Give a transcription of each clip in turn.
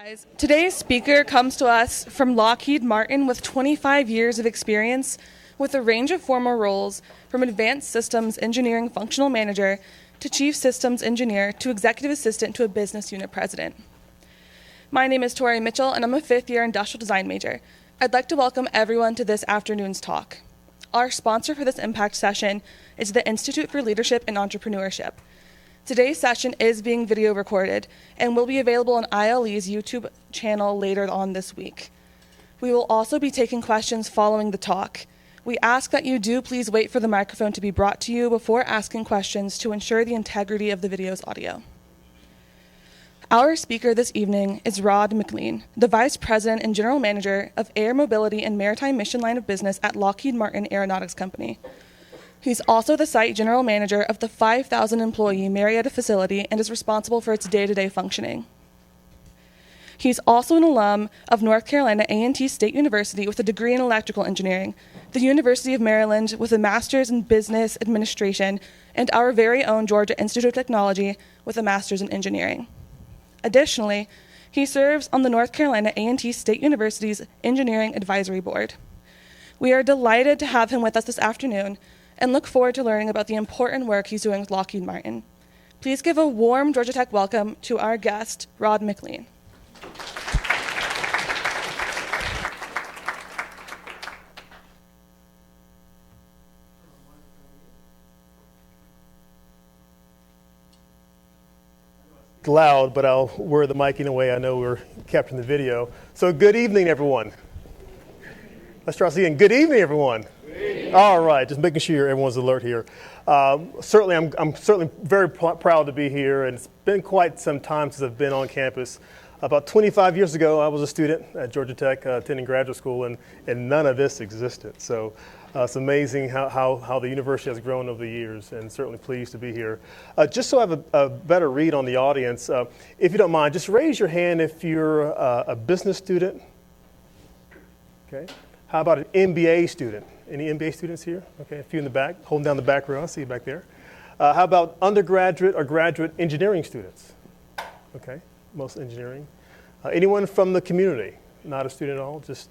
Guys, today's speaker comes to us from Lockheed Martin with 25 years of experience with a range of formal roles from advanced systems engineering functional manager to chief systems engineer to executive assistant to a business unit president. My name is Tori Mitchell and I'm a fifth-year industrial design major. I'd like to welcome everyone to this afternoon's talk. Our sponsor for this impact session is the Institute for Leadership and Entrepreneurship. Today's session is being video recorded and will be available on ILE's YouTube channel later on this week. We will also be taking questions following the talk. We ask that you do please wait for the microphone to be brought to you before asking questions to ensure the integrity of the video's audio. Our speaker this evening is McLean, the Vice President and General Manager of Air Mobility and Maritime Mission Line of Business at Lockheed Martin Aeronautics Company. He's also the site general manager of the 5,000-employee Marietta facility and is responsible for its day-to-day functioning. He's also an alum of North Carolina A&T State University with a degree in electrical engineering, the University of Maryland with a master's in business administration, and our very own Georgia Institute of Technology with a master's in engineering. Additionally, he serves on the North Carolina A&T State University's Engineering Advisory Board. We are delighted to have him with us this afternoon and look forward to learning about the important work he's doing with Lockheed Martin. Please give a warm Georgia Tech welcome to our guest, McLean. Loud, but I'll wear the mic in a way I know we're capturing the video. So good evening, everyone. Let's try again. Good evening, everyone. All right, just making sure everyone's alert here. Certainly, I'm certainly very proud to be here, and it's been quite some time since I've been on campus. About 25 years ago, I was a student at Georgia Tech attending graduate school, and none of this existed. So it's amazing how the university has grown over the years, and certainly pleased to be here. Just so I have a better read on the audience, if you don't mind, just raise your hand if you're a business student. Okay. How about an MBA student? Any MBA students here? Okay, a few in the back, holding down the back row. I see you back there. How about undergraduate or graduate engineering students? Okay, most engineering. Anyone from the community? Not a student at all, just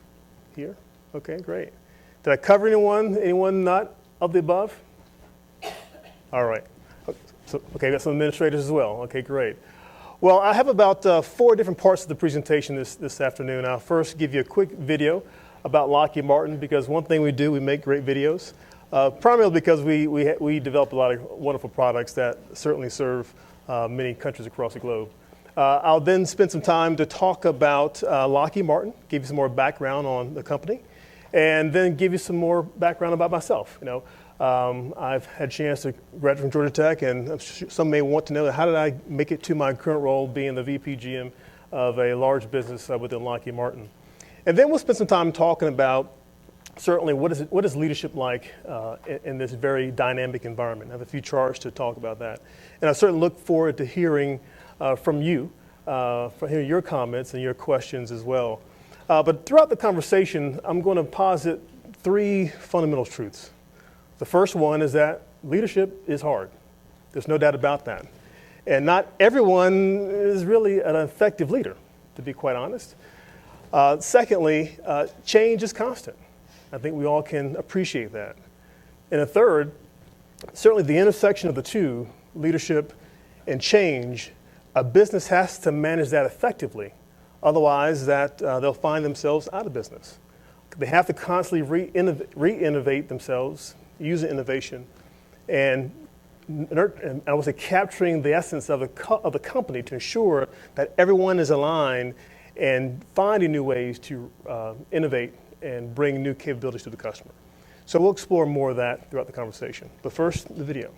here? Okay, great. Did I cover anyone? Anyone not of the above? All right. So, okay, got some administrators as well. Okay, great. Well, I have about 4 different parts of the presentation this afternoon. I'll first give you a quick video about Lockheed Martin, because one thing we do, we make great videos, primarily because we develop a lot of wonderful products that certainly serve many countries across the globe. I'll then spend some time to talk about Lockheed Martin, give you some more background on the company, and then give you some more background about myself. I've had a chance to graduate from Georgia Tech, and some may want to know how did I make it to my current role being the VP GM of a large business within Lockheed Martin. And then we'll spend some time talking about certainly what is leadership like in this very dynamic environment. I have a few charts to talk about that. And I certainly look forward to hearing from you, from hearing your comments and your questions as well. But throughout the conversation, I'm going to posit 3 fundamental truths. The first one is that leadership is hard. There's no doubt about that. And not everyone is really an effective leader, to be quite honest. Secondly, change is constant. I think we all can appreciate that. And a third, certainly the intersection of the two, leadership and change, a business has to manage that effectively. Otherwise, they'll find themselves out of business. They have to constantly re-innovate themselves, using innovation, and I would say capturing the essence of the company to ensure that everyone is aligned and finding new ways to innovate and bring new capabilities to the customer. So we'll explore more of that throughout the conversation. But first, the video.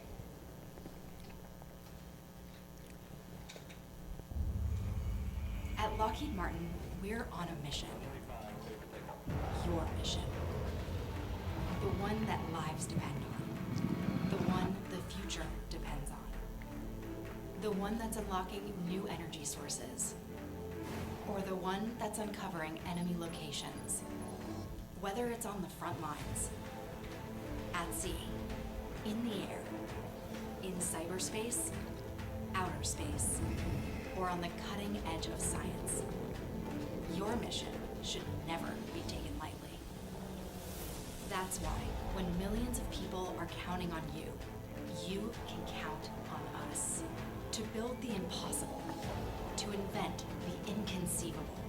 At Lockheed Martin, we're on a mission. Your mission. The one that lives depend on. The one the future depends on. The one that's unlocking new energy sources. Or the one that's uncovering enemy locations, whether it's on the front lines, at sea, in the air, in cyberspace, outer space, or on the cutting edge of science. Your mission should never be taken lightly. That's why, when millions of people are counting on you, you can count on us to build the impossible, to invent the inconceivable,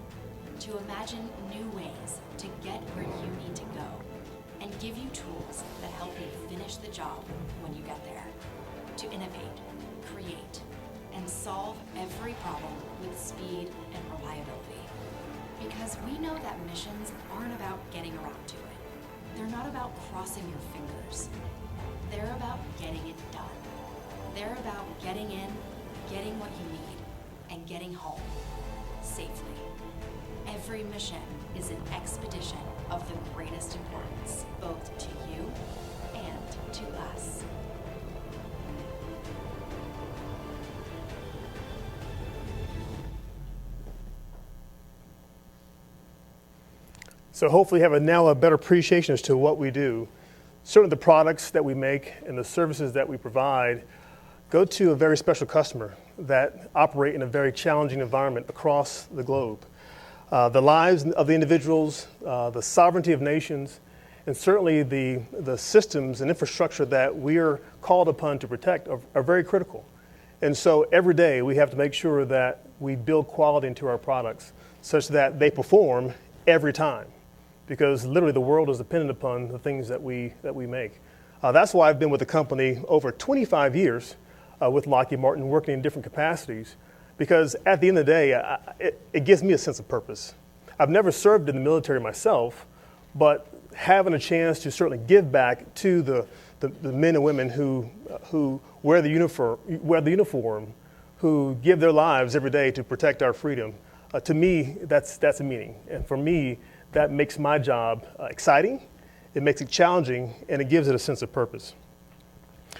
to imagine new ways to get where you need to go, and give you tools that help you finish the job when you get there, to innovate, create, and solve every problem with speed and reliability. Because we know that missions aren't about getting around to it. They're not about crossing your fingers. They're about getting it done. They're about getting in, getting what you need, and getting home safely. Every mission is an expedition of the greatest importance, both to you and to us. So hopefully you have now a better appreciation as to what we do. Certainly the products that we make and the services that we provide go to a very special customer that operate in a very challenging environment across the globe. The lives of the individuals, the sovereignty of nations, and certainly the systems and infrastructure that we are called upon to protect are very critical. And so every day we have to make sure that we build quality into our products such that they perform every time, because literally the world is dependent upon the things that we make. That's why I've been with the company over 25 years with Lockheed Martin, working in different capacities, because at the end of the day, it gives me a sense of purpose. I've never served in the military myself, but having a chance to certainly give back to the men and women who wear the uniform, who give their lives every day to protect our freedom, to me, that's a meaning. And for me, that makes my job exciting, it makes it challenging, and it gives it a sense of purpose.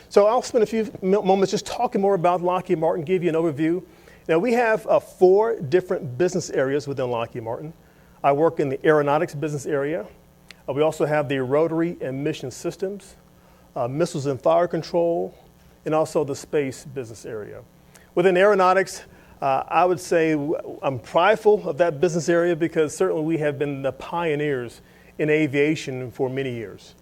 So I'll spend a few moments just talking more about Lockheed Martin, give you an overview. Now we have 4 different business areas within Lockheed Martin. I work in the aeronautics business area. We also have the rotary and mission systems, missiles and fire control, and also the space business area. Within aeronautics, I would say I'm prideful of that business area because certainly we have been the pioneers in aviation for many years.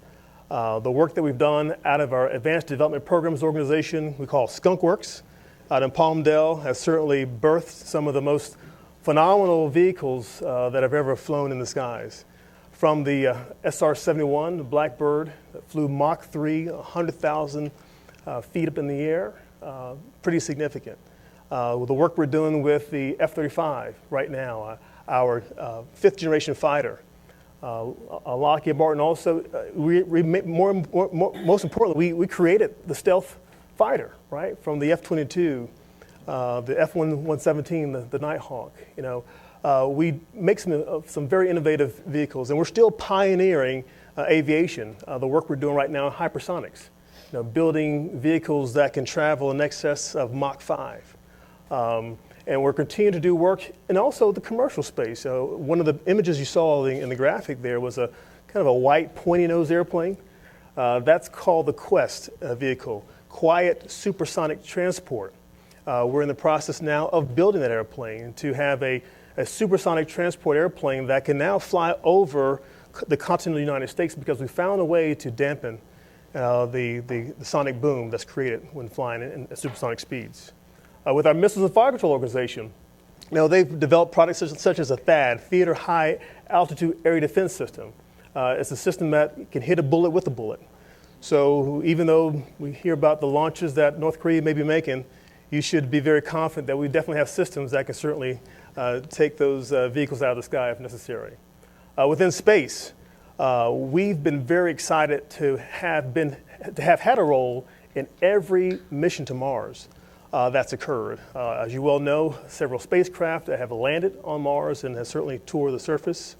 The work that we've done out of our Advanced Development Programs organization, we call Skunk Works, out in Palmdale, has certainly birthed some of the most phenomenal vehicles that have ever flown in the skies. From the SR-71, the Blackbird, that flew Mach 3, 100,000 feet up in the air, pretty significant. With the work we're doing with the F-35 right now, our 5th generation fighter. Lockheed Martin also, most importantly, we created the stealth fighter, right? From the F-22, the F-117, the Nighthawk. We make some very innovative vehicles, and we're still pioneering aviation. The work we're doing right now in hypersonics, building vehicles that can travel in excess of Mach 5. And we're continuing to do work in also the commercial space. One of the images you saw in the graphic there was a kind of a white pointy-nose airplane. That's called the Quest vehicle, Quiet Supersonic Transport. We're in the process now of building that airplane to have a supersonic transport airplane that can now fly over the continental United States because we found a way to dampen the sonic boom that's created when flying at supersonic speeds. With our Missiles and Fire Control organization, they've developed products such as a THAAD, Theater High Altitude Area Defense System. It's a system that can hit a bullet with a bullet. So even though we hear about the launches that North Korea may be making, you should be very confident that we definitely have systems that can certainly take those vehicles out of the sky if necessary. Within space, we've been very excited to have had a role in every mission to Mars that's occurred. As you well know, several spacecraft that have landed on Mars and have certainly toured the surface.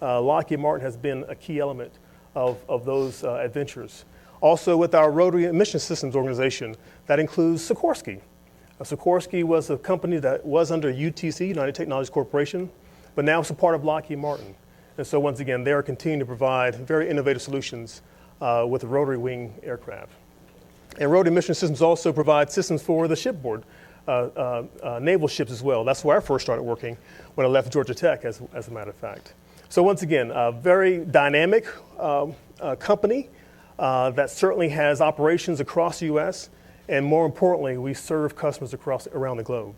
Lockheed Martin has been a key element of those adventures. Also with our Rotary and Mission Systems organization, that includes Sikorsky. Sikorsky was a company that was under UTC, United Technologies Corporation, but now it's a part of Lockheed Martin. And so once again, they are continuing to provide very innovative solutions with the rotary wing aircraft. And Rotary Mission Systems also provide systems for the shipboard naval ships as well. That's where I first started working when I left Georgia Tech, as a matter of fact. So once again, a very dynamic company that certainly has operations across the U.S., and more importantly, we serve customers around the globe.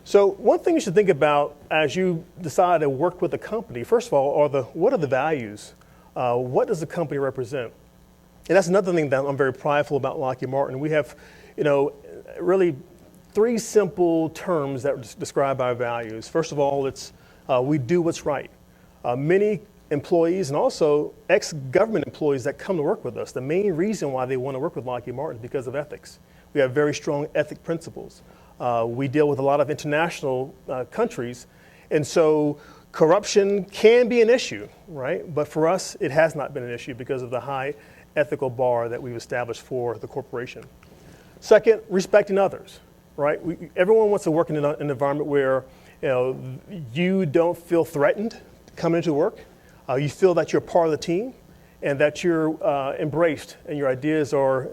So one thing you should think about as you decide to work with a company, first of all, what are the values? What does the company represent? And that's another thing that I'm very prideful about Lockheed Martin. We have, really 3 simple terms that describe our values. First of all, it's we do what's right. Many employees and also ex-government employees that come to work with us, the main reason why they want to work with Lockheed Martin is because of ethics. We have very strong ethic principles. We deal with a lot of international countries, and so corruption can be an issue, right? But for us, it has not been an issue because of the high ethical bar that we've established for the corporation. Second, respecting others, right? Everyone wants to work in an environment where you don't feel threatened coming into work. You feel that you're part of the team and that you're embraced and your ideas are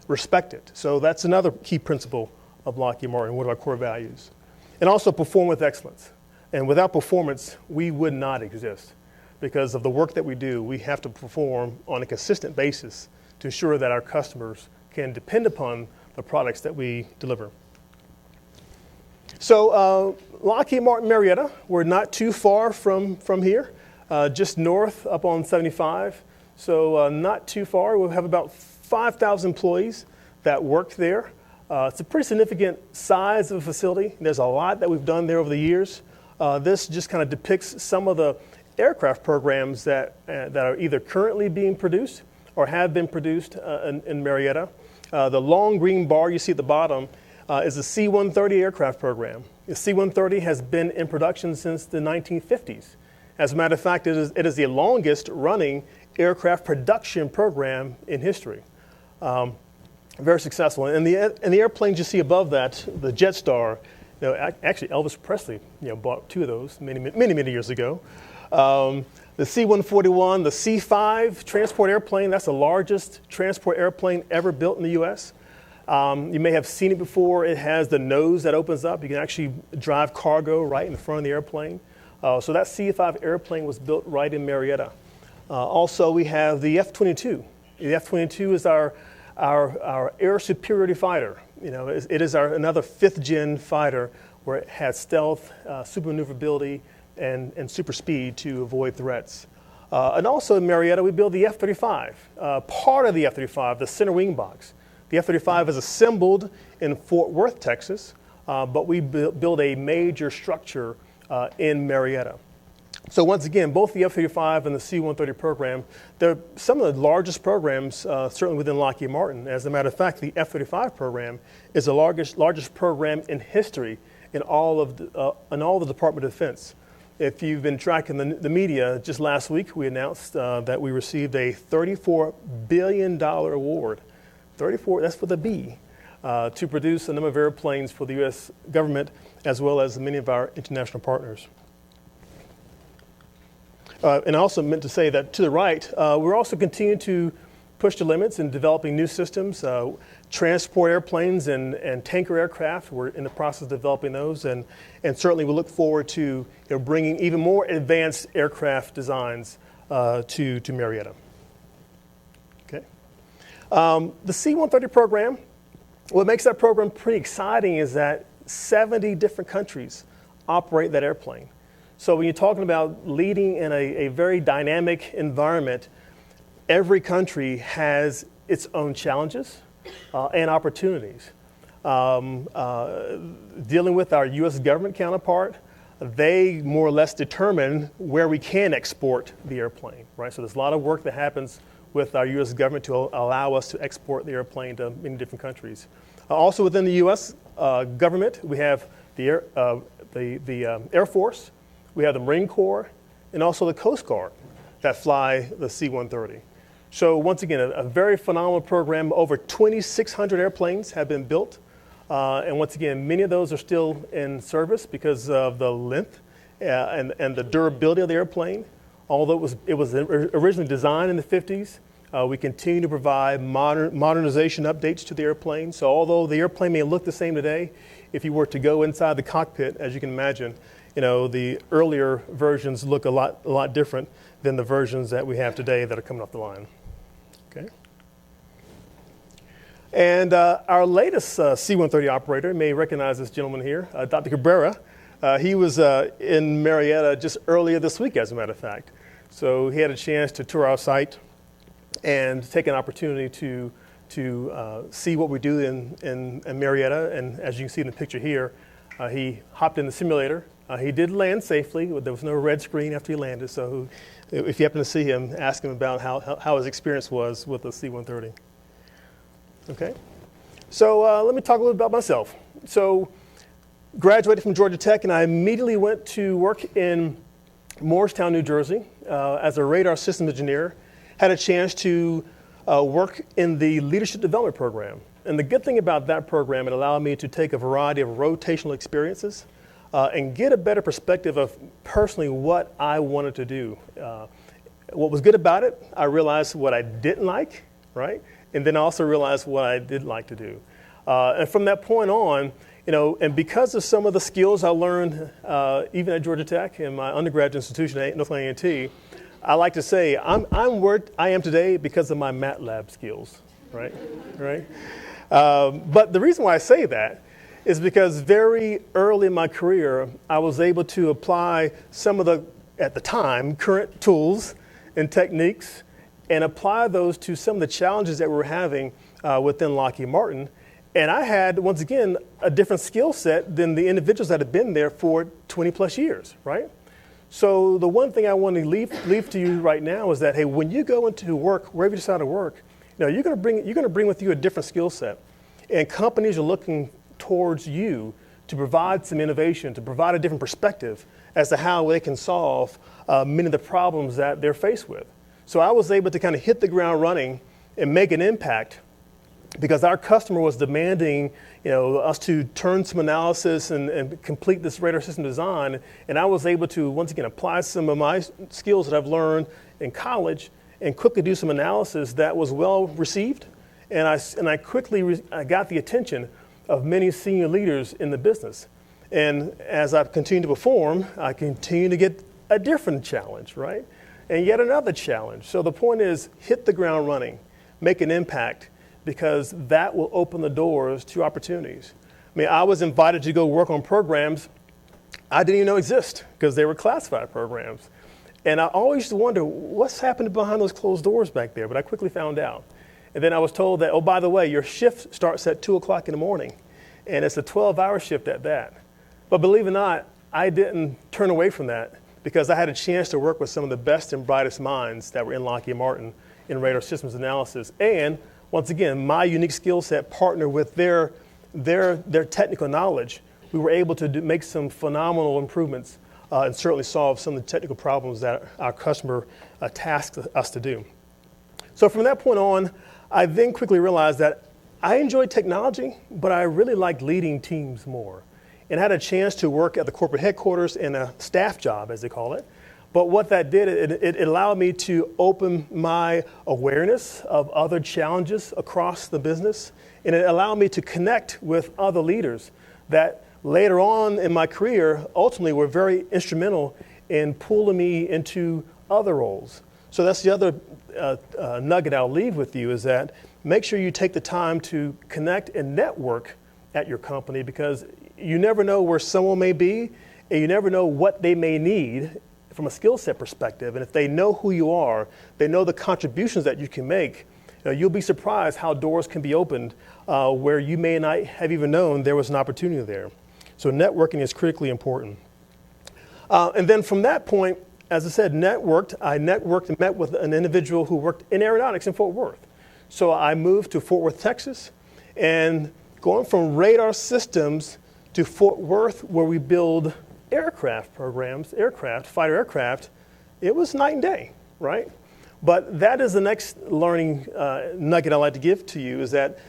respected. So that's another key principle of Lockheed Martin, one of our core values. And also perform with excellence. And without performance, we would not exist. Because of the work that we do, we have to perform on a consistent basis to ensure that our customers can depend upon the products that we deliver. So Lockheed Martin Marietta, we're not too far from here, just north up on 75. So not too far. We'll have about 5,000 employees that work there. It's a pretty significant size of a facility. There's a lot that we've done there over the years. This just kind of depicts some of the aircraft programs that are either currently being produced or have been produced in Marietta. The long green bar you see at the bottom is the C-130 aircraft program. The C-130 has been in production since the 1950s. As a matter of fact, it is the longest running aircraft production program in history. Very successful. And the airplanes you see above that, the Jetstar, actually Elvis Presley bought 2 of those many years ago. The C-141, the C-5 transport airplane, that's the largest transport airplane ever built in the U.S. You may have seen it before. It has the nose that opens up. You can actually drive cargo right in the front of the airplane. So that C-5 airplane was built right in Marietta. Also, we have the F-22. The F-22 is our air superiority fighter. It is another 5th-gen fighter where it has stealth, super maneuverability, and super speed to avoid threats. And also in Marietta, we build the F-35. Part of the F-35, the center wing box. The F-35 is assembled in Fort Worth, Texas, but we build a major structure in Marietta. So once again, both the F-35 and the C-130 program, they're some of the largest programs, certainly within Lockheed Martin. As a matter of fact, the F-35 program is the largest program in history in all of the Department of Defense. If you've been tracking the media, just last week we announced that we received a $34 billion award. 34, that's with a B, to produce a number of airplanes for the U.S. government as well as many of our international partners. And I also meant to say that to the right, we're also continuing to push the limits in developing new systems, transport airplanes and tanker aircraft. We're in the process of developing those, and certainly we look forward to bringing even more advanced aircraft designs to Marietta. Okay. The C-130 program, what makes that program pretty exciting is that 70 different countries operate that airplane. So when you're talking about leading in a very dynamic environment, every country has its own challenges and opportunities. Dealing with our U.S. government counterpart, they more or less determine where we can export the airplane, right? So there's a lot of work that happens with our U.S. government to allow us to export the airplane to many different countries. Also within the U.S. Government, we have the Air Force, we have the Marine Corps, and also the Coast Guard that fly the C-130. So once again, a very phenomenal program. Over 2,600 airplanes have been built. And once again, many of those are still in service because of the length and the durability of the airplane. Although it was originally designed in the 50s, We continue to provide modernization updates to the airplane. So although the airplane may look the same today, if you were to go inside the cockpit, as you can imagine, the earlier versions look a lot different than the versions that we have today that are coming off the line. Okay. And our latest C-130 operator, you may recognize this gentleman here, Dr. Cabrera. He was in Marietta just earlier this week, as a matter of fact. So he had a chance to tour our site and take an opportunity to see what we do in Marietta. And as you can see in the picture here, he hopped in the simulator. He did land safely. There was no red screen after he landed. So if you happen to see him, ask him about how his experience was with the C-130. Okay. So let me talk a little about myself. So graduated from Georgia Tech, and I immediately went to work in Morristown, New Jersey, as a radar systems engineer. Had a chance to work in the leadership development program. And the good thing about that program, it allowed me to take a variety of rotational experiences and get a better perspective of personally what I wanted to do. What was good about it, I realized what I didn't like, right? And then I also realized what I did like to do. And from that point on, and because of some of the skills I learned even at Georgia Tech in my undergraduate institution at Northland A&T, I like to say I'm where I am today because of my MATLAB skills, right? But the reason why I say that is because very early in my career, I was able to apply some of the, at the time, current tools and techniques and apply those to some of the challenges that we were having within Lockheed Martin. And I had, once again, a different skill set than the individuals that had been there for 20 plus years, right? So the one thing I want to leave to you right now is that, hey, when you go into work, wherever you decide to work, you're going to bring with you a different skill set. And companies are looking towards you to provide some innovation, to provide a different perspective as to how they can solve many of the problems that they're faced with. So I was able to kind of hit the ground running and make an impact because our customer was demanding us to turn some analysis and complete this radar system design. And I was able to, once again, apply some of my skills that I've learned in college and quickly do some analysis that was well received. And I quickly got the attention of many senior leaders in the business. And as I continue to perform, I continue to get a different challenge, right? And yet another challenge. So the point is, hit the ground running, make an impact, because that will open the doors to opportunities. I mean, I was invited to go work on programs I didn't even know exist because they were classified programs. And I always used to wonder, what's happening behind those closed doors back there? But I quickly found out. And then I was told that, oh, by the way, your shift starts at 2 o'clock in the morning, and it's a 12-hour shift at that. But believe it or not, I didn't turn away from that because I had a chance to work with some of the best and brightest minds that were in Lockheed Martin in radar systems analysis. And once again, my unique skill set partnered with their technical knowledge. We were able to make some phenomenal improvements and certainly solve some of the technical problems that our customer tasked us to do. So from that point on, I then quickly realized that I enjoyed technology, but I really liked leading teams more. And had a chance to work at the corporate headquarters in a staff job, as they call it. But what that did, it allowed me to open my awareness of other challenges across the business. And it allowed me to connect with other leaders that later on in my career ultimately were very instrumental in pulling me into other roles. So that's the other nugget I'll leave with you is that make sure you take the time to connect and network at your company because you never know where someone may be and you never know what they may need from a skill set perspective. And if they know who you are, they know the contributions that you can make, you'll be surprised how doors can be opened where you may not have even known there was an opportunity there. So networking is critically important. And then from that point, as I said, I networked and met with an individual who worked in aeronautics in Fort Worth. So I moved to Fort Worth, Texas, and going from radar systems to Fort Worth, where we build aircraft programs, fighter aircraft, it was night and day, right? But that is the next learning nugget I'd like to give to you is that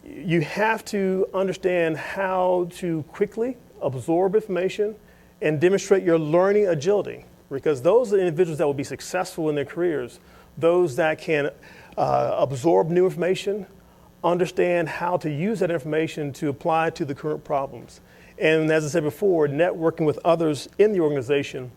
you have to understand how to quickly absorb information and demonstrate your learning agility because those are the individuals that will be successful in their careers, those that can absorb new information, understand how to use that information to apply to the current problems. And as I said before, networking with others in the organization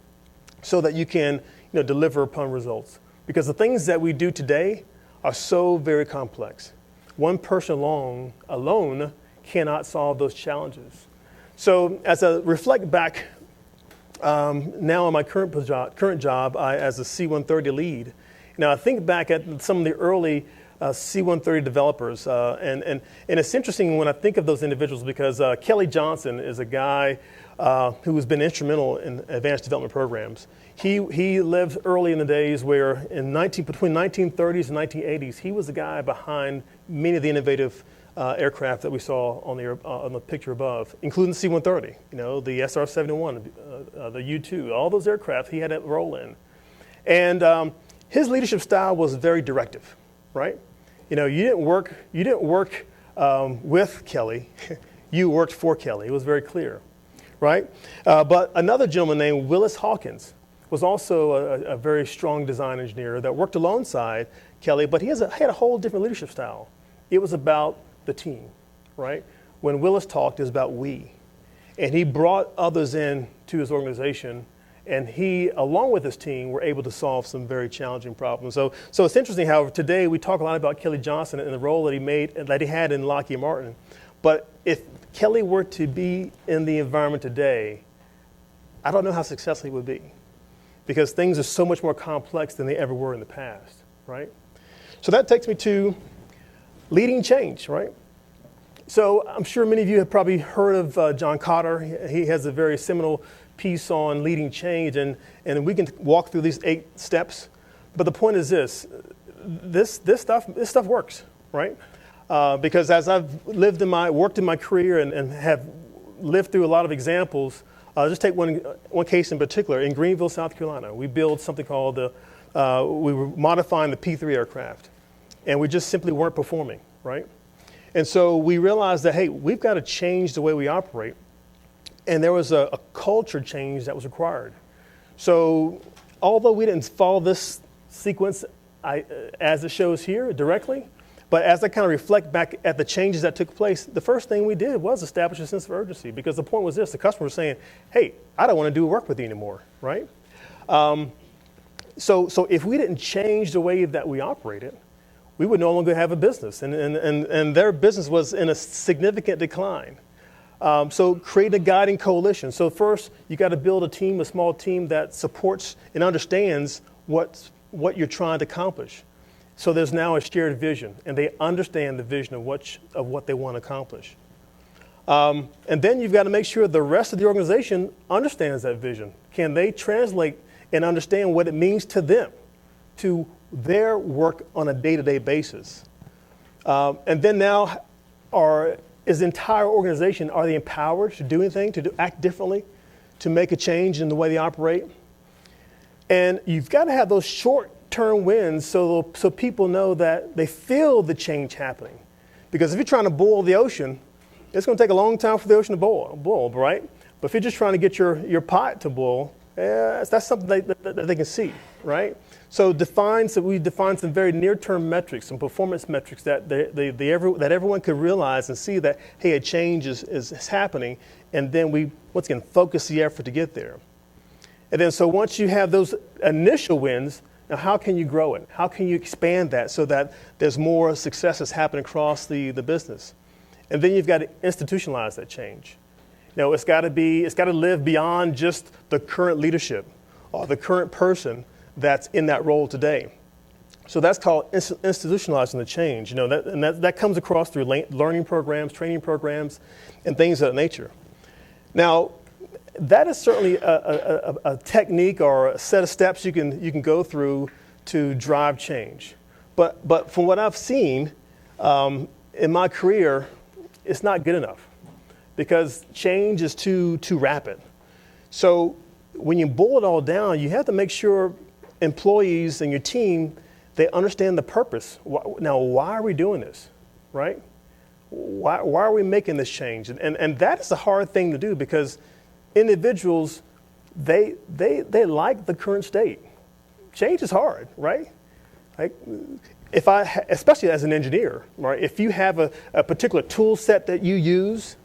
so that you can deliver upon results. Because the things that we do today are so very complex. One person alone cannot solve those challenges. So as I reflect back now on my current job as a C-130 lead, I think back at some of the early C-130 developers, and it's interesting when I think of those individuals because Kelly Johnson is a guy who has been instrumental in advanced development programs. He lived early in the days where between 1930s and 1980s, he was the guy behind many of the innovative aircraft that we saw on the picture above, including the C-130, the SR-71, the U-2, all those aircraft he had a role in. And his leadership style was very directive, right? You didn't work with Kelly, you worked for Kelly. It was very clear, right? But another gentleman named Willis Hawkins was also a very strong design engineer that worked alongside Kelly, but he had a whole different leadership style. It was about the team, right? When Willis talked, it was about we. And he brought others in to his organization, and he, along with his team, were able to solve some very challenging problems. So it's interesting how today we talk a lot about Kelly Johnson and the role that he had in Lockheed Martin. But if Kelly were to be in the environment today, I don't know how successful he would be, because things are so much more complex than they ever were in the past, right? So that takes me to leading change, right? So I'm sure many of you have probably heard of John Cotter. He has a very seminal piece on leading change, and we can walk through these 8 steps. But the point is this stuff works, right? Because as I've worked in my career and have lived through a lot of examples, just take one case in particular. In Greenville, South Carolina, we built something called we were modifying the P-3 aircraft, and we just simply weren't performing, right? And so we realized that, hey, we've got to change the way we operate. And there was a culture change that was required. So although we didn't follow this sequence as it shows here directly, but as I kind of reflect back at the changes that took place, the first thing we did was establish a sense of urgency, because the point was this: the customer was saying, hey, I don't want to do work with you anymore, right? So if we didn't change the way that we operated, we would no longer have a business, and their business was in a significant decline. So create a guiding coalition. So first, you got to build a small team that supports and understands what you're trying to accomplish. So there's now a shared vision, and they understand the vision of what they want to accomplish. And then you've got to make sure the rest of the organization understands that vision. Can they translate and understand what it means to them, to their work on a day-to-day basis? And then now is the entire organization, are they empowered to do anything, to act differently, to make a change in the way they operate? And you've got to have those short-term wins so people know that they feel the change happening. Because if you're trying to boil the ocean, it's going to take a long time for the ocean to boil, right? But if you're just trying to get your pot to boil, that's something that they can see, right? So we defined some very near-term metrics, some performance metrics that everyone could realize and see that, hey, a change is happening, and then we, once again, focus the effort to get there. And then so once you have those initial wins, now how can you grow it? How can you expand that so that there's more successes happening across the business? And then you've got to institutionalize that change. Now it's got to live beyond just the current leadership or the current person that's in that role today. So that's called institutionalizing the change. That comes across through learning programs, training programs, and things of that nature. Now, that is certainly a technique or a set of steps you can go through to drive change. But from what I've seen in my career, it's not good enough, because change is too rapid. So when you boil it all down, you have to make sure employees and your team, they understand the purpose. Now, why are we doing this, right? Why are we making this change? And that is a hard thing to do, because individuals, they like the current state. Change is hard, right? Like, especially as an engineer, right? If you have a particular tool set that you use,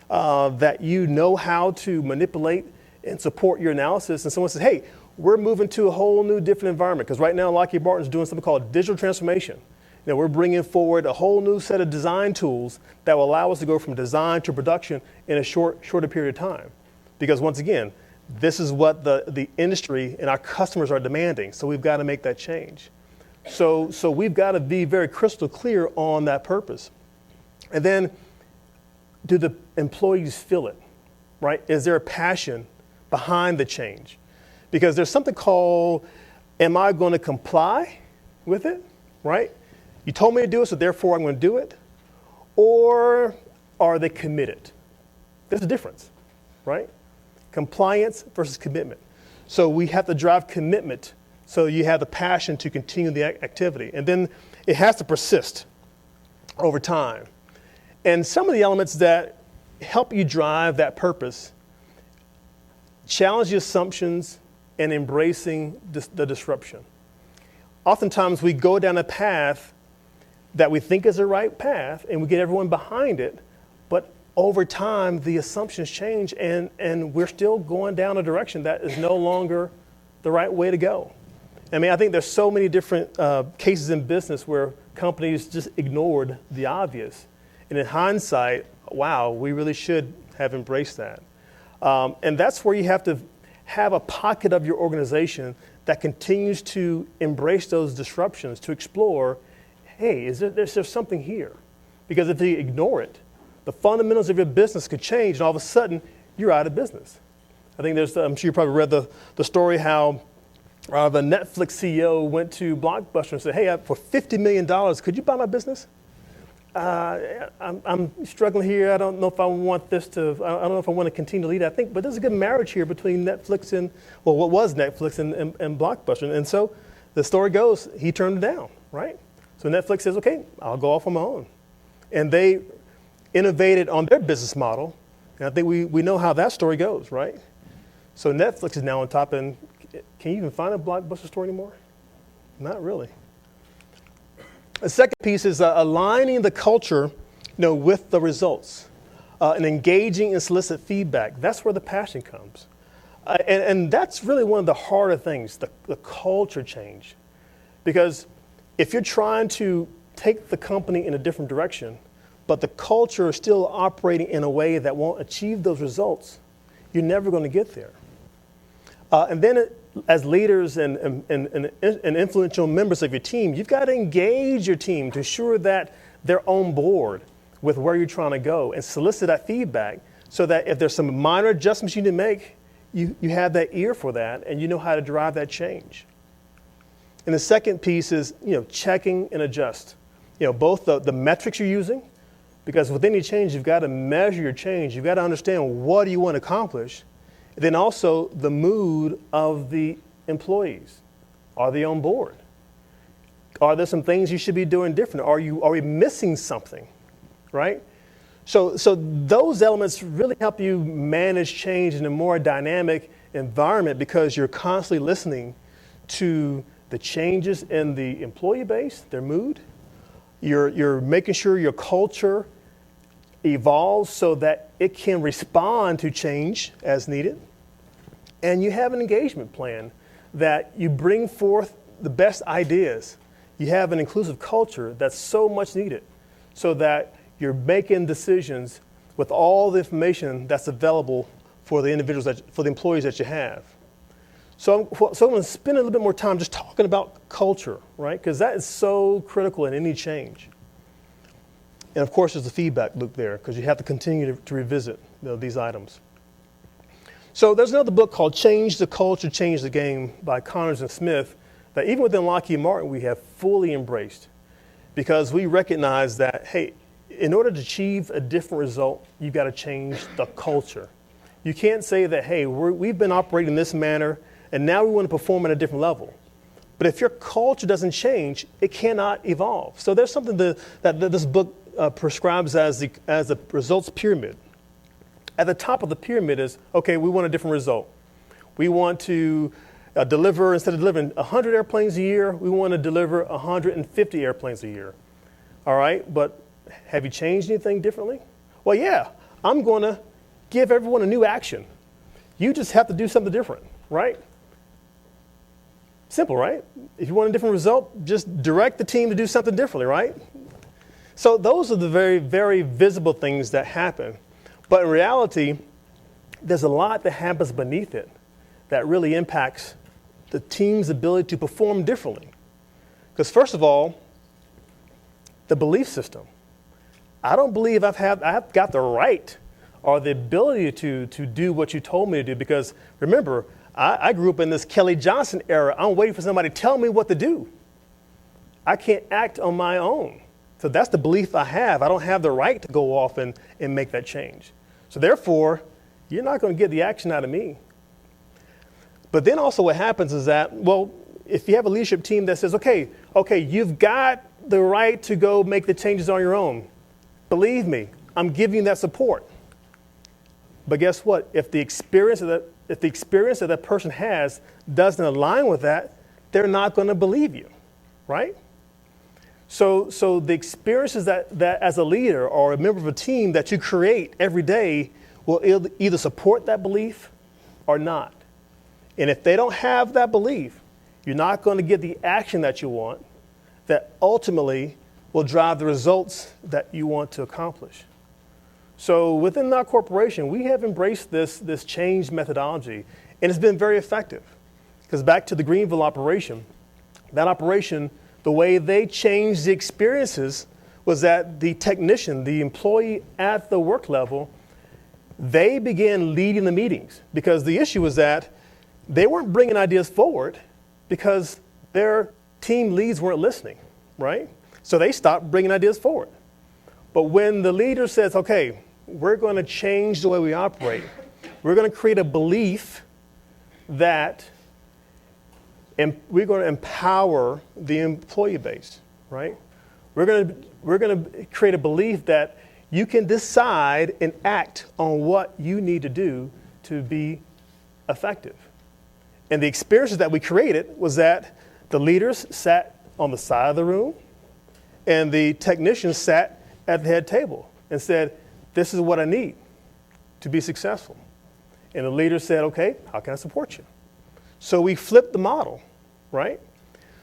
that you know how to manipulate and support your analysis, and someone says, hey, we're moving to a whole new different environment, because right now Lockheed Martin is doing something called digital transformation. We're bringing forward a whole new set of design tools that will allow us to go from design to production in a shorter period of time. Because once again, this is what the industry and our customers are demanding, so we've got to make that change. So we've got to be very crystal clear on that purpose. And then, do the employees feel it, right? Is there a passion behind the change? Because there's something called, am I going to comply with it, right? You told me to do it, so therefore I'm going to do it. Or are they committed? There's a difference, right? Compliance versus commitment. So we have to drive commitment so you have the passion to continue the activity. And then it has to persist over time. And some of the elements that help you drive that purpose, challenge the assumptions and embracing the disruption. Oftentimes we go down a path that we think is the right path and we get everyone behind it, but over time the assumptions change and we're still going down a direction that is no longer the right way to go. I mean, I think there's so many different cases in business where companies just ignored the obvious. And in hindsight, wow, we really should have embraced that. And that's where you have to have a pocket of your organization that continues to embrace those disruptions, to explore, hey, is there something here? Because if you ignore it, the fundamentals of your business could change, and all of a sudden, you're out of business. I think I'm sure you probably read the story how the Netflix CEO went to Blockbuster and said, hey, for $50 million, could you buy my business? I'm struggling here. I don't know if I want this to, I don't know if I want to continue to lead. I think, but there's a good marriage here between Netflix and, well, what was Netflix and Blockbuster. And so the story goes, he turned it down, right? So Netflix says, okay, I'll go off on my own. And they innovated on their business model. And I think we know how that story goes, right? So Netflix is now on top, and can you even find a Blockbuster store anymore? Not really. The second piece is aligning the culture, with the results, and engaging in solicit feedback. That's where the passion comes. And that's really one of the harder things, the culture change. Because if you're trying to take the company in a different direction, but the culture is still operating in a way that won't achieve those results, you're never going to get there. And then as leaders and influential members of your team, you've got to engage your team to ensure that they're on board with where you're trying to go and solicit that feedback so that if there's some minor adjustments you need to make, you have that ear for that and you know how to drive that change. And the second piece is, checking and adjust. Both the metrics you're using, because with any change, you've got to measure your change. You've got to understand what do you want to accomplish. And then also the mood of the employees. Are they on board? Are there some things you should be doing different? Are we missing something, right? So those elements really help you manage change in a more dynamic environment because you're constantly listening to the changes in the employee base, their mood. You're making sure your culture evolves so that it can respond to change as needed. And you have an engagement plan that you bring forth the best ideas. You have an inclusive culture that's so much needed so that you're making decisions with all the information that's available for the individuals, for the employees that you have. So I'm going to spend a little bit more time just talking about culture, right? Because that is so critical in any change. And of course, there's the feedback loop there because you have to continue to revisit these items. So there's another book called Change the Culture, Change the Game by Connors and Smith that even within Lockheed Martin we have fully embraced because we recognize that, hey, in order to achieve a different result, you've got to change the culture. You can't say that, hey, we've been operating in this manner and now we want to perform at a different level. But if your culture doesn't change, it cannot evolve. So there's something that this book prescribes as the results pyramid. At the top of the pyramid is, okay, we want a different result. We want to deliver, instead of delivering 100 airplanes a year, we want to deliver 150 airplanes a year. All right, but have you changed anything differently? Well, yeah, I'm going to give everyone a new action. You just have to do something different, right? Simple, right? If you want a different result, just direct the team to do something differently, right? So those are the very, very visible things that happen. But in reality, there's a lot that happens beneath it that really impacts the team's ability to perform differently. Because first of all, the belief system. I don't believe I've got the right or the ability to do what you told me to do, because remember, I grew up in this Kelly Johnson era. I'm waiting for somebody to tell me what to do. I can't act on my own. So that's the belief I have. I don't have the right to go off and make that change. So therefore, you're not going to get the action out of me. But then also what happens is that, well, if you have a leadership team that says, okay, you've got the right to go make the changes on your own. Believe me, I'm giving you that support. But guess what? If the experience that that person has doesn't align with that, they're not going to believe you, right? So the experiences that as a leader or a member of a team that you create every day will either support that belief or not. And if they don't have that belief, you're not going to get the action that you want that ultimately will drive the results that you want to accomplish. So within our corporation, we have embraced this change methodology, and it's been very effective. Because back to the Greenville operation, that operation, the way they changed the experiences was that the technician, the employee at the work level, they began leading the meetings, because the issue was that they weren't bringing ideas forward because their team leads weren't listening, right? So they stopped bringing ideas forward. But when the leader says, okay, we're going to change the way we operate, we're going to create a belief that we're going to empower the employee base, right? We're going to create a belief that you can decide and act on what you need to do to be effective. And the experiences that we created was that the leaders sat on the side of the room and the technicians sat at the head table and said, this is what I need to be successful. And the leader said, okay, how can I support you? So we flipped the model, right?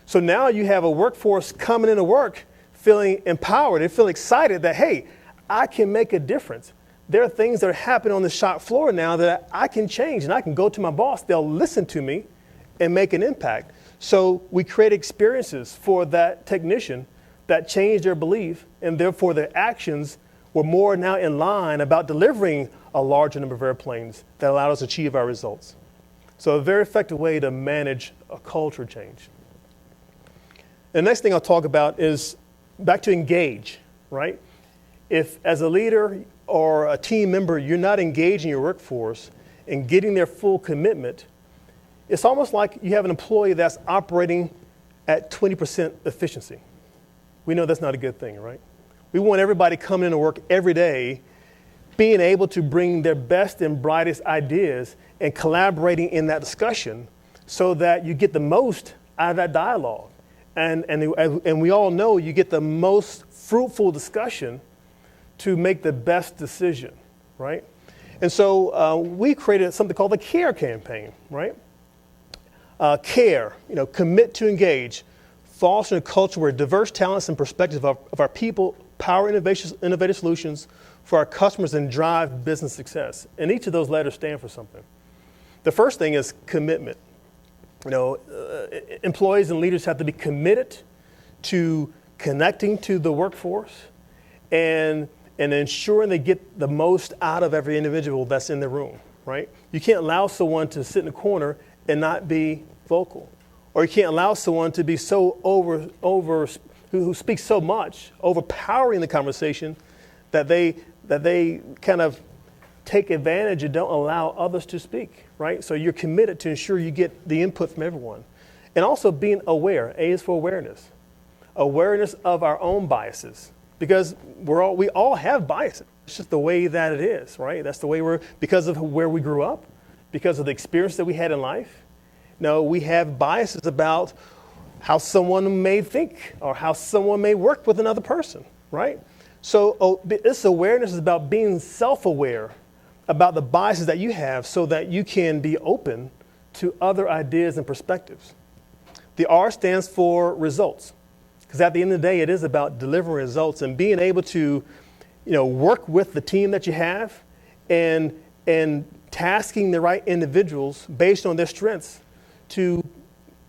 So now you have a workforce coming into work feeling empowered and feel excited that, hey, I can make a difference. There are things that are happening on the shop floor now that I can change, and I can go to my boss. They'll listen to me and make an impact. So we create experiences for that technician that changed their belief, and therefore their actions were more now in line about delivering a larger number of airplanes that allowed us to achieve our results. So a very effective way to manage a culture change. The next thing I'll talk about is back to engage, right? If as a leader or a team member, you're not engaging your workforce and getting their full commitment, it's almost like you have an employee that's operating at 20% efficiency. We know that's not a good thing, right? We want everybody coming into work every day being able to bring their best and brightest ideas and collaborating in that discussion so that you get the most out of that dialogue. And we all know you get the most fruitful discussion to make the best decision, right? And so we created something called the CARE campaign, right? CARE, commit to engage, fostering a culture where diverse talents and perspectives of our people power innovative solutions for our customers and drive business success. And each of those letters stand for something. The first thing is commitment. Employees and leaders have to be committed to connecting to the workforce and ensuring they get the most out of every individual that's in the room, right? You can't allow someone to sit in a corner and not be vocal. Or you can't allow someone to be so who speaks so much, overpowering the conversation that they kind of take advantage and don't allow others to speak, right? So you're committed to ensure you get the input from everyone. And also being aware. A is for awareness. Awareness of our own biases. Because we all have biases. It's just the way that it is, right? That's the way because of where we grew up, because of the experience that we had in life, No, we have biases about how someone may think or how someone may work with another person, right? So this awareness is about being self-aware about the biases that you have so that you can be open to other ideas and perspectives. The R stands for results, because at the end of the day, it is about delivering results and being able to, work with the team that you have and tasking the right individuals based on their strengths to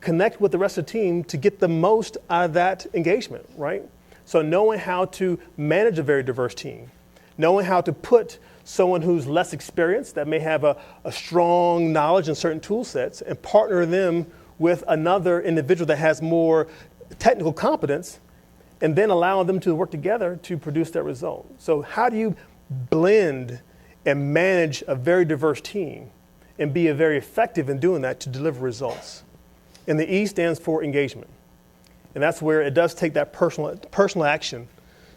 connect with the rest of the team to get the most out of that engagement, right? So knowing how to manage a very diverse team, knowing how to put someone who's less experienced, that may have a strong knowledge in certain tool sets, and partner them with another individual that has more technical competence, and then allowing them to work together to produce that result. So how do you blend and manage a very diverse team and be very effective in doing that to deliver results? And the E stands for engagement. And that's where it does take that personal action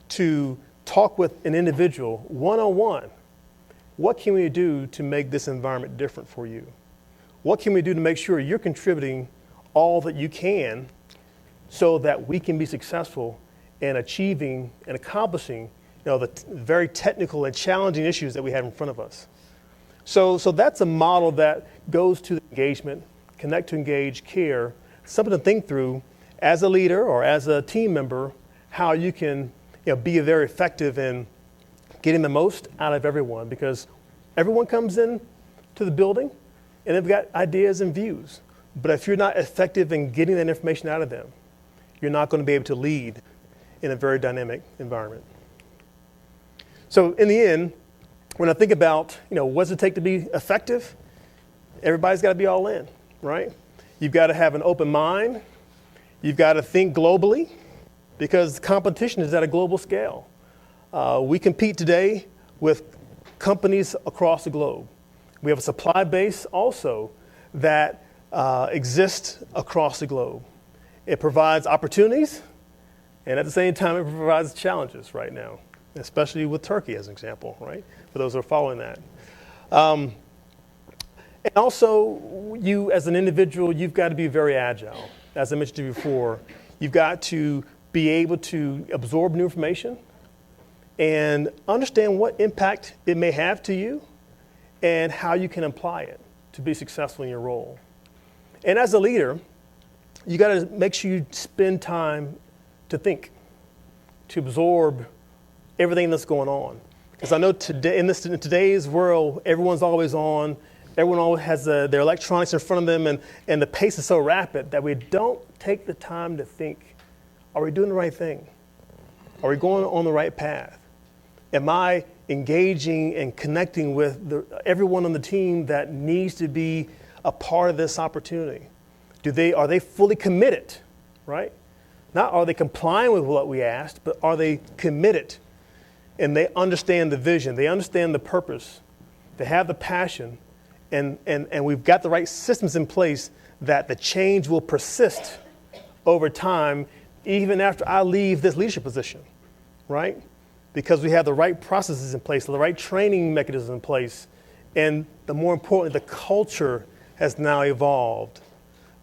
to talk with an individual one-on-one. What can we do to make this environment different for you? What can we do to make sure you're contributing all that you can so that we can be successful in achieving and accomplishing the very technical and challenging issues that we have in front of us? So that's a model that goes to the engagement, connect to engage, care, something to think through as a leader or as a team member, how you can be very effective in getting the most out of everyone, because everyone comes in to the building and they've got ideas and views. But if you're not effective in getting that information out of them, you're not going to be able to lead in a very dynamic environment. So in the end, when I think about, what does it take to be effective? Everybody's got to be all in, right? You've got to have an open mind. You've got to think globally, because competition is at a global scale. We compete today with companies across the globe. We have a supply base also that exists across the globe. It provides opportunities, and at the same time, it provides challenges right now, especially with Turkey as an example, right? For those who are following that. And also, you as an individual, you've got to be very agile. As I mentioned to you before, you've got to be able to absorb new information and understand what impact it may have to you and how you can apply it to be successful in your role. And as a leader, you got to make sure you spend time to think, to absorb everything that's going on. Because I know today, in today's world, everyone's always on. Everyone always has their electronics in front of them, and the pace is so rapid that we don't take the time to think, are we doing the right thing? Are we going on the right path? Am I engaging and connecting with everyone on the team that needs to be a part of this opportunity? Are they fully committed, right? Not are they complying with what we asked, but are they committed? And they understand the vision, they understand the purpose, they have the passion, and we've got the right systems in place that the change will persist over time, even after I leave this leadership position, right? Because we have the right processes in place, the right training mechanisms in place, and more importantly, the culture has now evolved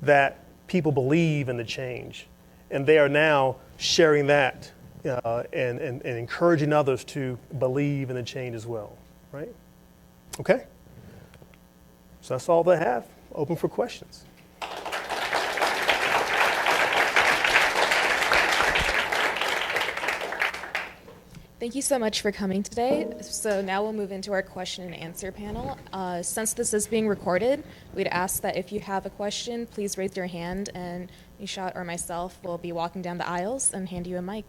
that people believe in the change. And they are now sharing that and encouraging others to believe in the change as well, right? Okay? So that's all they have. Open for questions. Thank you so much for coming today. So now we'll move into our question and answer panel. Since this is being recorded, we'd ask that if you have a question, please raise your hand, and Nishat or myself will be walking down the aisles and hand you a mic.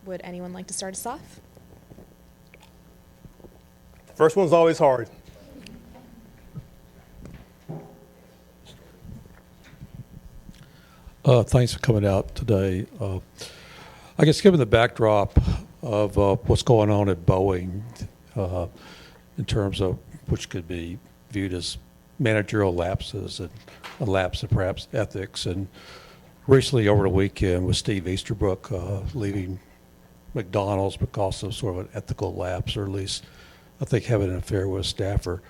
Would anyone like to start us off? First one's always hard. Thanks for coming out today. I guess given the backdrop of what's going on at Boeing in terms of which could be viewed as managerial lapses and a lapse in perhaps ethics, and recently over the weekend with Steve Easterbrook leaving McDonald's because of sort of an ethical lapse, or at least I think having an affair with a staffer.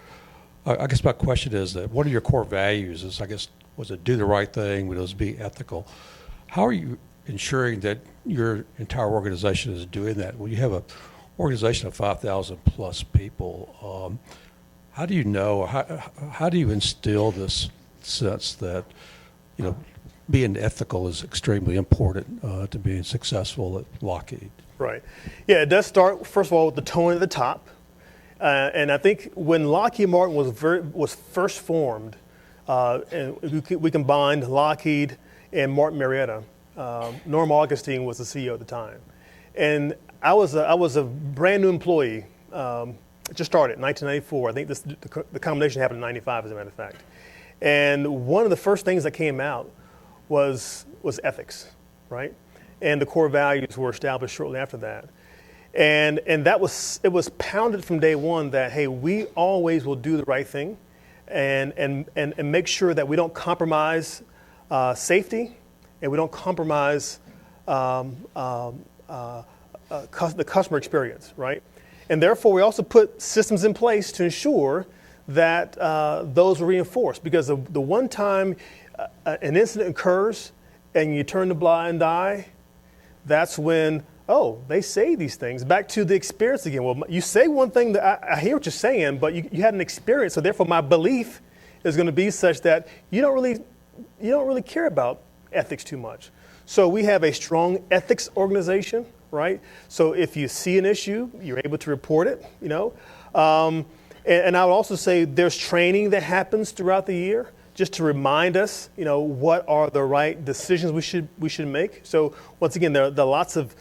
I guess my question is that one of your core values is, I guess, was it do the right thing, was it be ethical? How are you ensuring that your entire organization is doing that? When you have an organization of 5,000 plus people, how do you know, or how do you instill this sense that, being ethical is extremely important to being successful at Lockheed? Right. Yeah, it does start, first of all, with the tone at the top. And I think when Lockheed Martin was first formed, and we combined Lockheed and Martin Marietta, Norm Augustine was the CEO at the time. And I was a brand new employee, just started in 1994. I think the combination happened in 95, as a matter of fact. And one of the first things that came out was ethics, right? And the core values were established shortly after that. And it was pounded from day one that, hey, we always will do the right thing and make sure that we don't compromise safety and we don't compromise the customer experience, right? And therefore, we also put systems in place to ensure that those were reinforced, because the one time an incident occurs and you turn a blind eye, that's when, oh, they say these things. Back to the experience again. Well, you say one thing that I hear what you're saying, but you had an experience, so therefore my belief is going to be such that you don't really care about ethics too much. So we have a strong ethics organization, right? So if you see an issue, you're able to report it, And I would also say there's training that happens throughout the year just to remind us, what are the right decisions we should make. So once again, there are lots of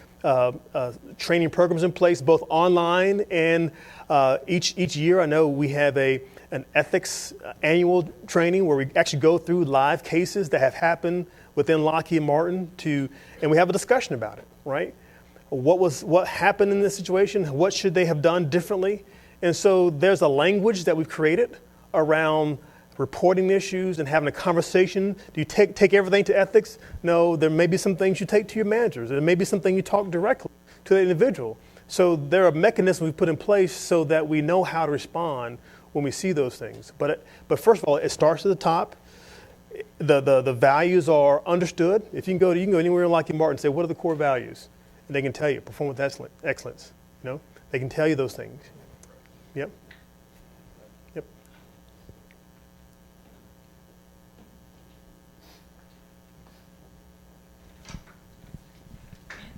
training programs in place, both online and each year. I know we have an ethics annual training where we actually go through live cases that have happened within Lockheed Martin and we have a discussion about it, right? What happened in this situation? What should they have done differently? And so there's a language that we've created around reporting issues and having a conversation. Do you take everything to ethics? No, there may be some things you take to your managers. There may be something you talk directly to the individual. So there are mechanisms we've put in place so that we know how to respond when we see those things. But first of all, it starts at the top. The values are understood. If you can go anywhere in Lockheed Martin and say, what are the core values? And they can tell you, perform with excellence. They can tell you those things. Yep.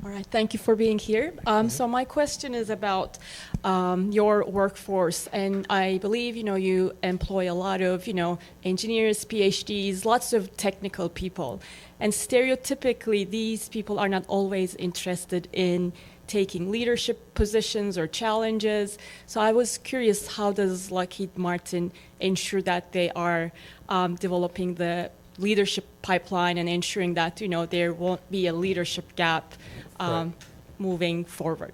All right, thank you for being here. So my question is about your workforce, and I believe you employ a lot of engineers, PhDs, lots of technical people, and stereotypically these people are not always interested in taking leadership positions or challenges. So I was curious, how does Lockheed Martin ensure that they are developing the leadership pipeline and ensuring that there won't be a leadership gap moving forward?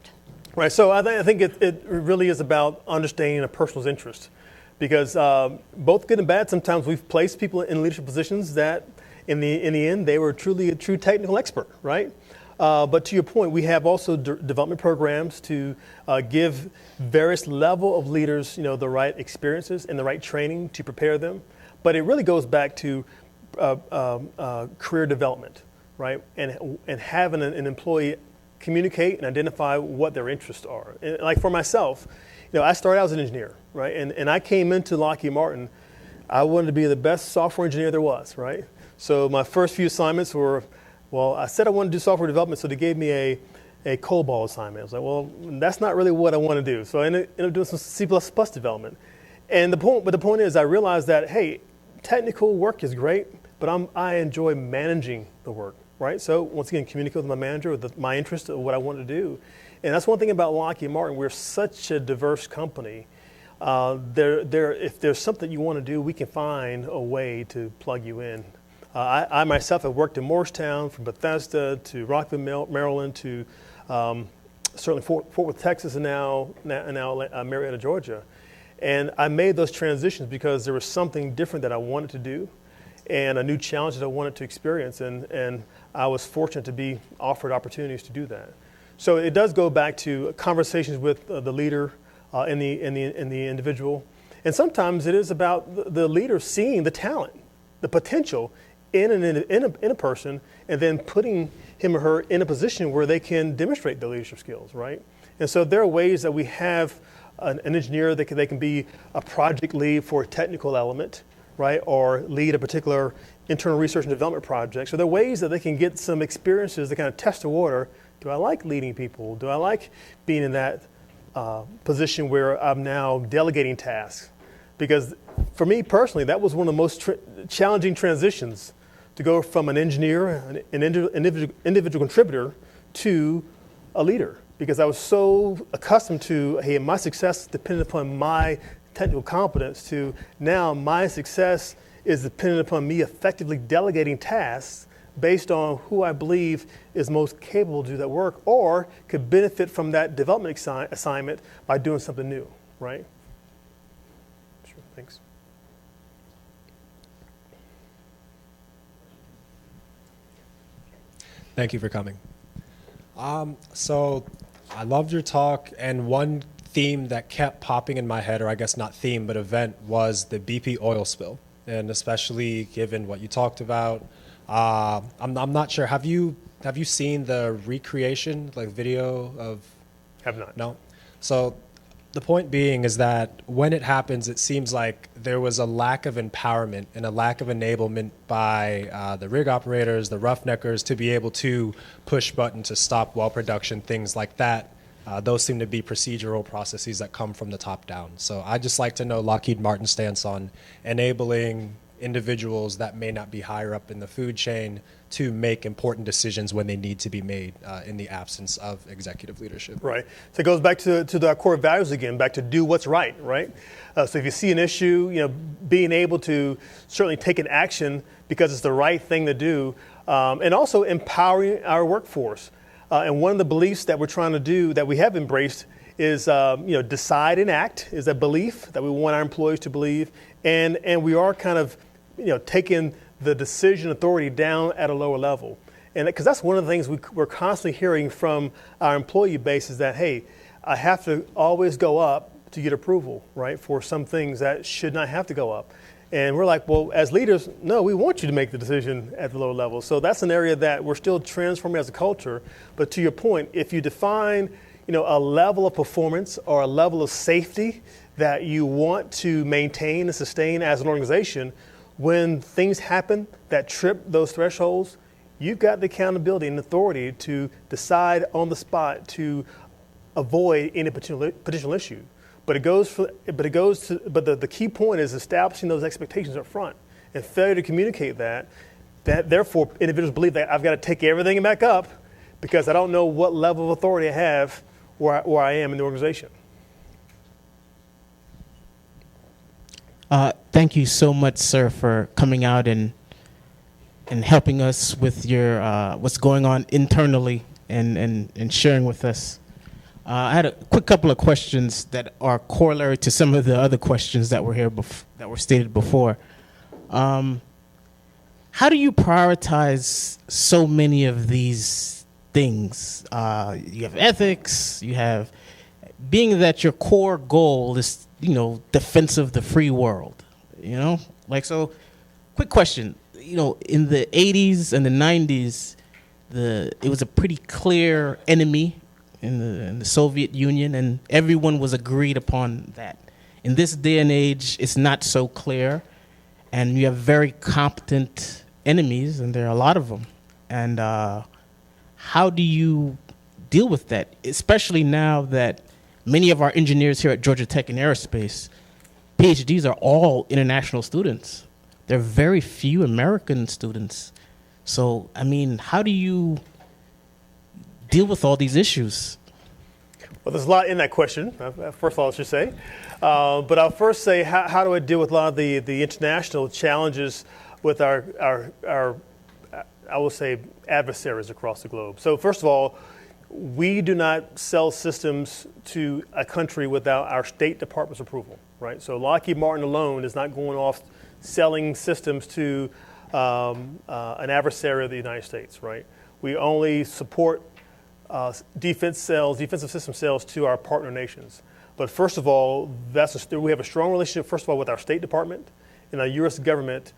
Right. So I think it really is about understanding a person's interest, because both good and bad, sometimes we've placed people in leadership positions that in the end they were truly a true technical expert, right? But to your point, we have also development programs to give various level of leaders, the right experiences and the right training to prepare them. But it really goes back to career development, right? And having an employee communicate and identify what their interests are. And like for myself, I started out as an engineer, right? And I came into Lockheed Martin, I wanted to be the best software engineer there was, right? So my first few assignments were, I said I wanted to do software development, so they gave me a COBOL assignment. I was like, well, that's not really what I want to do. So I ended up doing some C++ development. And the point is, I realized that, hey, technical work is great, but I enjoy managing the work, right? So once again, communicate with my manager with my interest of what I want to do. And that's one thing about Lockheed Martin. We're such a diverse company. If there's something you want to do, we can find a way to plug you in. I myself have worked in Morristown, from Bethesda to Rockville, Maryland, to certainly Fort Worth, Texas, and now Marietta, Georgia. And I made those transitions because there was something different that I wanted to do and a new challenge that I wanted to experience. And I was fortunate to be offered opportunities to do that. So it does go back to conversations with the leader and the individual. And sometimes it is about the leader seeing the talent, the potential in a person, and then putting him or her in a position where they can demonstrate the leadership skills, right? And so there are ways that we have an engineer that they can be a project lead for a technical element, right? Or lead a particular internal research and development project. So there are ways that they can get some experiences to kind of test the water. Do I like leading people? Do I like being in that position where I'm now delegating tasks? Because for me personally, that was one of the most challenging transitions, to go from an engineer, an individual contributor, to a leader. Because I was so accustomed to, hey, my success depended upon my technical competence, to now my success is dependent upon me effectively delegating tasks based on who I believe is most capable to do that work, or could benefit from that development assignment by doing something new, right? Sure, thanks. Thank you for coming. So I loved your talk, and one theme that kept popping in my head, or I guess not theme, but event, was the BP oil spill. And especially given what you talked about, I'm not sure. Have you seen the recreation, like video of? Have not. No. So the point being is that when it happens, it seems like there was a lack of empowerment and a lack of enablement by the rig operators, the roughneckers, to be able to push button to stop well production, things like that. Those seem to be procedural processes that come from the top down. So I'd just like to know Lockheed Martin's stance on enabling individuals that may not be higher up in the food chain to make important decisions when they need to be made in the absence of executive leadership. Right. So it goes back to our core values again, back to do what's right, right? So if you see an issue, being able to certainly take an action because it's the right thing to do, and also empowering our workforce. And one of the beliefs that we're trying to do, that we have embraced, is decide and act, is a belief that we want our employees to believe, and we are kind of taking the decision authority down at a lower level. And because that's one of the things we're constantly hearing from our employee base, is that, hey, I have to always go up to get approval, right, for some things that should not have to go up. And we're like, well, as leaders, no, we want you to make the decision at the lower level. So that's an area that we're still transforming as a culture. But to your point, if you define a level of performance or a level of safety that you want to maintain and sustain as an organization, when things happen that trip those thresholds, you've got the accountability and authority to decide on the spot to avoid any potential issue. But the key point is establishing those expectations up front, and failure to communicate that therefore individuals believe that I've got to take everything back up because I don't know what level of authority I have where I am in the organization. Thank you so much, sir, for coming out and helping us with your what's going on internally and sharing with us. I had a quick couple of questions that are corollary to some of the other questions that were here that were stated before. How do you prioritize so many of these things? You have ethics. You have being that your core goal is defense of the free world. So. Quick question. In the 80s and the 90s, it was a pretty clear enemy in the Soviet Union, and everyone was agreed upon that. In this day and age, it's not so clear, and you have very competent enemies, and there are a lot of them. And how do you deal with that, especially now that many of our engineers here at Georgia Tech in aerospace, PhDs are all international students. There are very few American students. So, how do you deal with all these issues? Well, there's a lot in that question, first of all, I should say. But I'll first say, how do I deal with a lot of the international challenges with our I will say, adversaries across the globe? So first of all, we do not sell systems to a country without our State Department's approval, right? So Lockheed Martin alone is not going off selling systems to an adversary of the United States, right? We only support defensive system sales to our partner nations. But first of all, we have a strong relationship, first of all, with our State Department and our U.S. government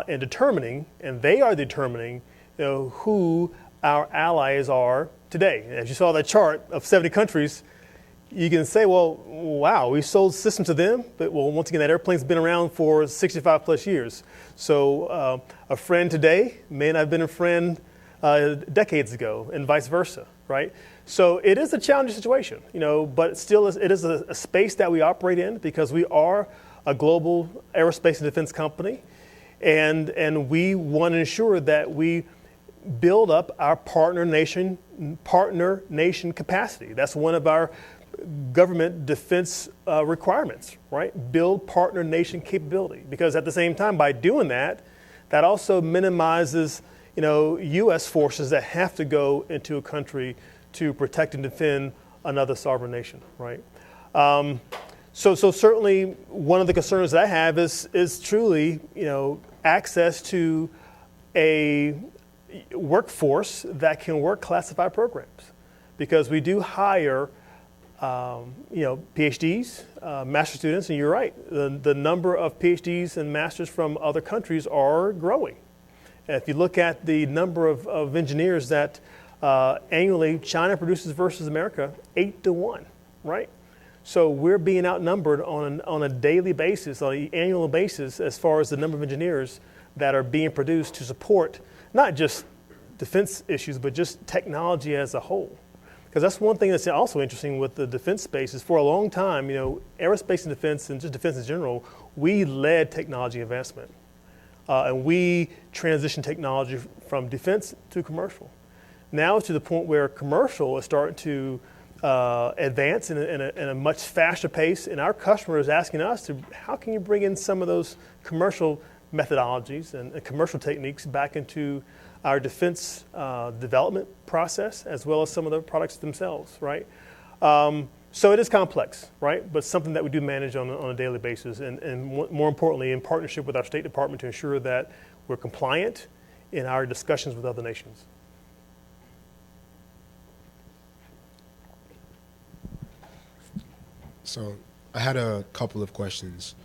in determining, and they are determining, who our allies are today. As you saw that chart of 70 countries, you can say, well, wow, we sold systems to them, but once again, that airplane's been around for 65 plus years. So a friend today may not have been a friend decades ago, and vice versa, right? So it is a challenging situation, but still it is a space that we operate in because we are a global aerospace and defense company, and we want to ensure that we build up our partner nation capacity. That's one of our government defense requirements, right? Build partner nation capability, because at the same time, by doing that, that also minimizes, U.S. forces that have to go into a country to protect and defend another sovereign nation, right? So certainly one of the concerns that I have is truly, access to a workforce that can work classified programs, because we do hire PhDs, master students, and you're right, the number of PhDs and masters from other countries are growing. And if you look at the number of engineers that annually China produces versus America, 8-1, right? So we're being outnumbered on a daily basis, on an annual basis, as far as the number of engineers that are being produced to support not just defense issues, but just technology as a whole. Because that's one thing that's also interesting with the defense space is for a long time, aerospace and defense and just defense in general, we led technology advancement. And we transitioned technology from defense to commercial. Now it's to the point where commercial is starting to advance in a much faster pace, and our customer is asking us how can you bring in some of those commercial methodologies and commercial techniques back into our defense development process, as well as some of the products themselves, right? So it is complex, right? But something that we do manage on a daily basis, and more importantly, in partnership with our State Department to ensure that we're compliant in our discussions with other nations. So I had a couple of questions.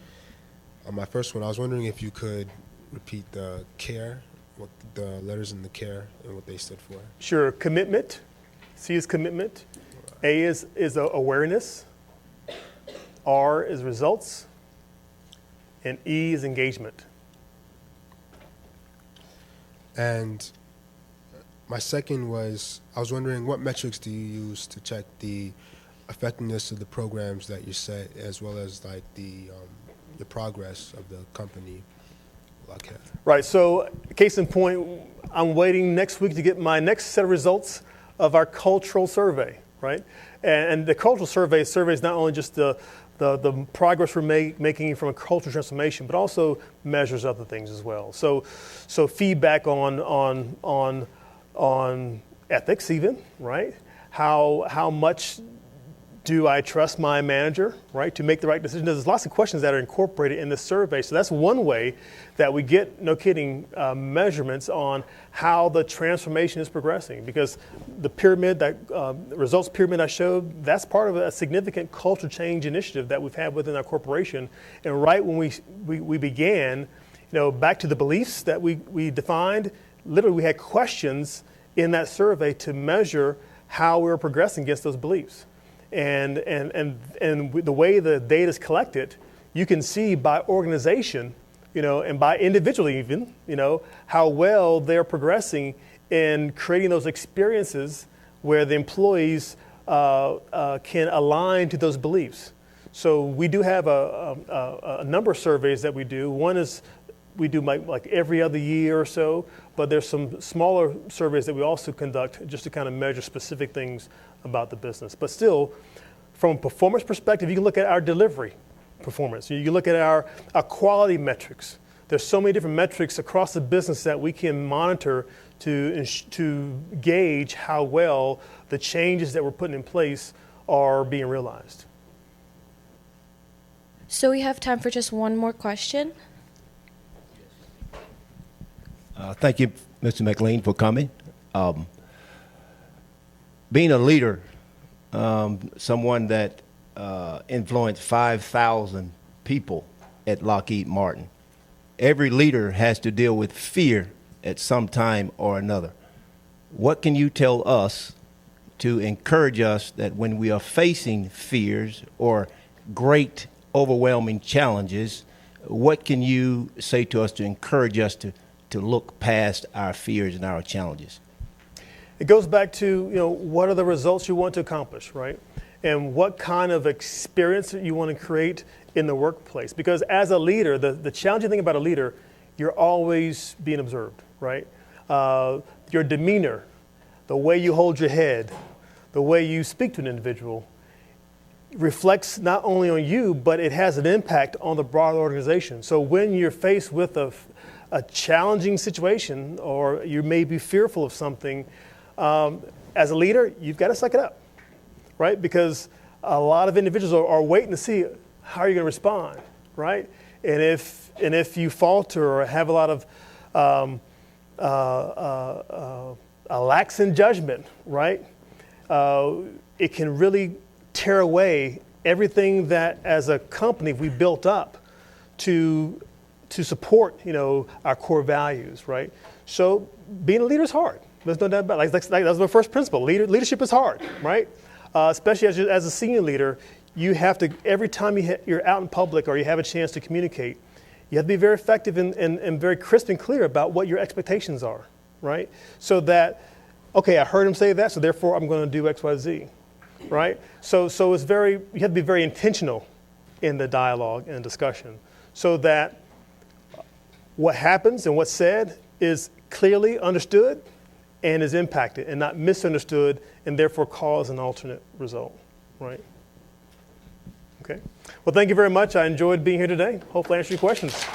My first one, I was wondering if you could repeat the CARE, what the letters in the CARE and what they stood for. Sure. Commitment. C is commitment. A is awareness. R is results. And E is engagement. And my second was, I was wondering what metrics do you use to check the effectiveness of the programs that you set, as well as like the progress of the company, Lockheed? Right. So, case in point, I'm waiting next week to get my next set of results of our cultural survey. Right, and the cultural survey is not only just the progress we're making from a cultural transformation, but also measures other things as well. So feedback on ethics, even, right? How much do I trust my manager, right, to make the right decision? There's lots of questions that are incorporated in this survey. So that's one way that we get, no kidding, measurements on how the transformation is progressing. Because the pyramid, that results pyramid I showed, that's part of a significant culture change initiative that we've had within our corporation. And right when we began, back to the beliefs that we defined, literally we had questions in that survey to measure how we were progressing against those beliefs. And the way the data is collected, you can see by organization, and by individually even, how well they're progressing in creating those experiences where the employees can align to those beliefs. So we do have a number of surveys that we do. One is we do like every other year or so, but there's some smaller surveys that we also conduct just to kind of measure specific things about the business. But still, from a performance perspective, you can look at our delivery performance. You can look at our quality metrics. There's so many different metrics across the business that we can monitor to gauge how well the changes that we're putting in place are being realized. So we have time for just one more question. Thank you, Mr. McLean, for coming. Being a leader, someone that influence 5,000 people at Lockheed Martin. Every leader has to deal with fear at some time or another. What can you tell us to encourage us that when we are facing fears or great overwhelming challenges, what can you say to us to encourage us to look past our fears and our challenges? It goes back to, what are the results you want to accomplish, right? And what kind of experience you want to create in the workplace. Because as a leader, the challenging thing about a leader, you're always being observed, right? Your demeanor, the way you hold your head, the way you speak to an individual reflects not only on you, but it has an impact on the broader organization. So when you're faced with a challenging situation, or you may be fearful of something, as a leader, you've got to suck it up, right? Because a lot of individuals are waiting to see how you're going to respond, right? And if you falter or have a lot of a lax in judgment, right? It can really tear away everything that, as a company, we built up to support, our core values, right? So being a leader is hard. There's no doubt about it. Like that's my first principle. Leadership is hard, right? Especially as a senior leader, you have to, every time you're out in public or you have a chance to communicate, you have to be very effective and very crisp and clear about what your expectations are, right? So that, okay, I heard him say that, so therefore I'm going to do X, Y, Z, right? So it's you have to be very intentional in the dialogue and discussion so that what happens and what's said is clearly understood and is impacted and not misunderstood and therefore cause an alternate result, right? Okay. Well, thank you very much. I enjoyed being here today. Hopefully I answered your questions.